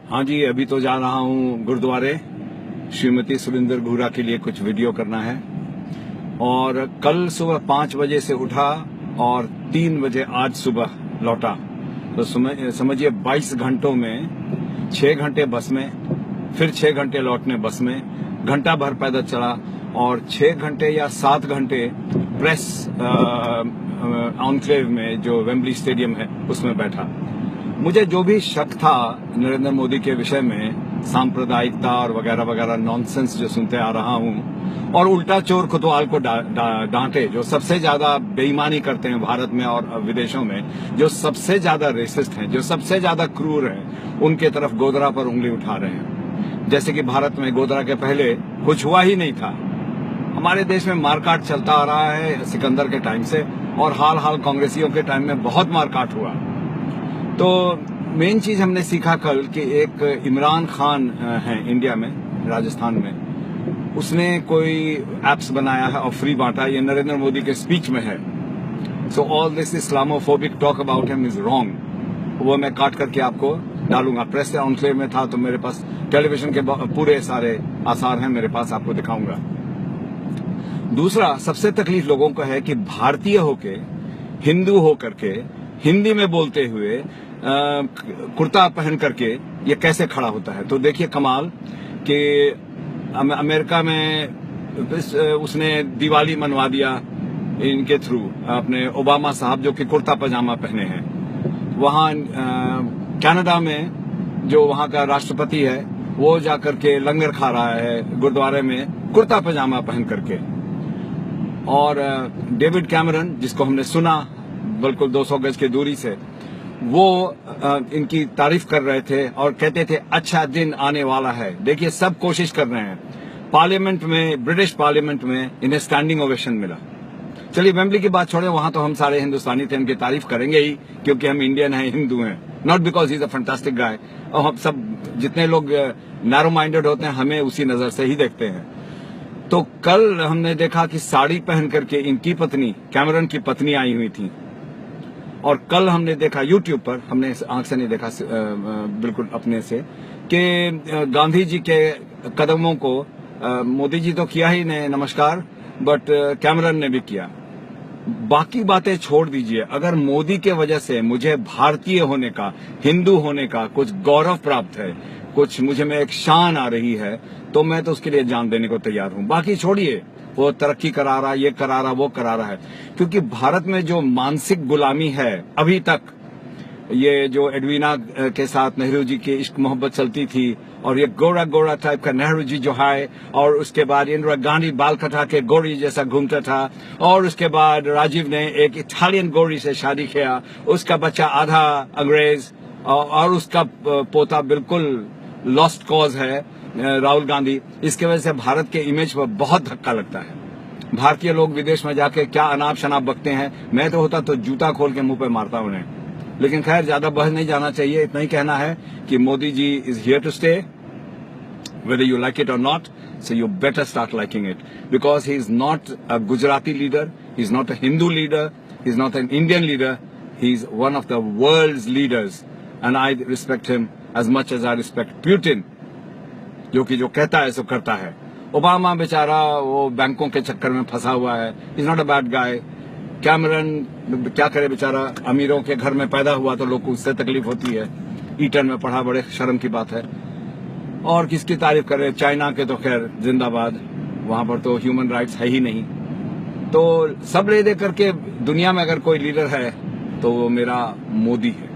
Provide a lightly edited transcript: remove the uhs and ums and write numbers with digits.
हाँ जी, अभी तो जा रहा हूँ गुरुद्वारे। श्रीमती सुरिंदर घूरा के लिए कुछ वीडियो करना है। और कल सुबह 5 बजे से उठा और 3 बजे आज सुबह लौटा। तो समझिए 22 घंटों में 6 घंटे बस में, फिर 6 घंटे लौटने बस में, घंटा भर पैदल चला और 6 घंटे या 7 घंटे प्रेस ऑनक्लेव में जो वेम्बली स्टेडियम है उसमें बैठा। मुझे जो भी शक था नरेंद्र मोदी के विषय में, सांप्रदायिकता और वगैरह वगैरह नॉनसेंस जो सुनते आ रहा हूं, और उल्टा चोर कोतवाल को डांटे, जो सबसे ज्यादा बेईमानी करते हैं भारत में और विदेशों में, जो सबसे ज्यादा रेसिस्ट हैं, जो सबसे ज्यादा क्रूर हैं, उनके तरफ गोदरा पर उंगली उठा रहे हैं। जैसे कि भारत में गोदरा के पहले कुछ हुआ ही नहीं था। हमारे देश में मारकाट चलता आ रहा है सिकंदर के टाइम से, और हाल कांग्रेसियों के टाइम में बहुत मारकाट हुआ। तो मेन चीज हमने सीखा कल कि एक इमरान खान है इंडिया में, राजस्थान में, उसने कोई एप्स बनाया है और फ्री बांटा। ये नरेंद्र मोदी के स्पीच में है। So all this Islamophobic talk about him is wrong. वो मैं काट करके आपको डालूंगा। प्रेस ऑनक्लेव में था तो मेरे पास टेलीविजन के पूरे सारे आसार हैं मेरे पास, आपको दिखाऊंगा। दूसरा सबसे तकलीफ लोगों को है कि भारतीय होके, हिंदू होकर के, हिंदी में बोलते हुए, कुर्ता पहन करके ये कैसे खड़ा होता है। तो देखिए कमाल कि अमेरिका में उसने दिवाली मनवा दिया इनके थ्रू, अपने ओबामा साहब जो कि कुर्ता पजामा पहने हैं। वहां कनाडा में जो वहां का राष्ट्रपति है वो जाकर के लंगर खा रहा है गुरुद्वारे में कुर्ता पजामा पहन करके। और डेविड कैमरन, जिसको हमने सुना बिल्कुल 200 गज की दूरी से, वो इनकी तारीफ कर रहे थे और कहते थे अच्छा दिन आने वाला है। देखिए सब कोशिश कर रहे हैं। पार्लियामेंट में, ब्रिटिश पार्लियामेंट में इन्हें स्टैंडिंग ओवेशन मिला। चलिए वेम्बली की बात छोड़े, वहां तो हम सारे हिंदुस्तानी थे, इनकी तारीफ करेंगे ही क्योंकि हम इंडियन हैं, हिंदू हैं, not because he is a fantastic guy. और हम सब जितने लोग नैरो माइंडेड होते हैं हमें उसी नजर से ही देखते हैं। तो कल हमने देखा कि साड़ी पहन करके इनकी पत्नी, कैमरन की पत्नी आई हुई थी। और कल हमने देखा यूट्यूब पर, हमने आंख से नहीं देखा, बिल्कुल अपने से, कि गांधी जी के कदमों को मोदी जी तो किया ही नहीं नमस्कार, बट कैमरन ने भी किया। बाकी बातें छोड़ दीजिए। अगर मोदी के वजह से मुझे भारतीय होने का, हिंदू होने का कुछ गौरव प्राप्त है, कुछ मुझे में एक शान आ रही है, तो मैं तो उसके लिए जान देने को तैयार हूं। बाकी छोड़िए, वो तरक्की करा रहा, ये करा रहा, वो करा रहा है। क्योंकि भारत में जो मानसिक गुलामी है अभी तक, ये जो एडवीना के साथ नेहरू जी की इश्क मोहब्बत चलती थी, और ये गोरा गोरा टाइप का नेहरू जी जो है, और उसके बाद इंदिरा गांधी बाल कटा के गोरी जैसा घूमता था, और उसके बाद राजीव ने एक इटालियन गोरी से शादी किया, उसका बच्चा आधा अंग्रेज, और उसका पोता बिल्कुल लॉस्ट कॉज है राहुल गांधी। इसके वजह से भारत के इमेज पर बहुत धक्का लगता है। भारतीय लोग विदेश में जाके क्या अनाप शनाप बकते हैं। मैं तो होता तो जूता खोल के मुंह पे मारता उन्हें। लेकिन खैर ज्यादा बहस नहीं जाना चाहिए। इतना ही कहना है कि Modi ji is here to stay, whether you like it or not, so you better start liking it, because he is not a Gujarati leader, he is not a Hindu leader, he is not an Indian leader, he is one of the world's leaders, and I respect him as much as I respect Putin, जो कि जो कहता है सो करता है। Obama बेचारा वो बैंकों के चक्कर में फंसा हुआ है, is not a bad guy. Cameron क्या करे बेचारा, अमीरों के घर में पैदा हुआ तो लोग को उससे तकलीफ होती है। ईटन में पढ़ा, बड़े शर्म की बात है। और किसकी तारीफ करे, चाइना के तो खैर जिंदाबाद, वहां पर तो ह्यूमन राइट्स है ही नहीं। तो सब ले दे करके दुनिया में अगर कोई लीडर है तो वो मेरा मोदी है।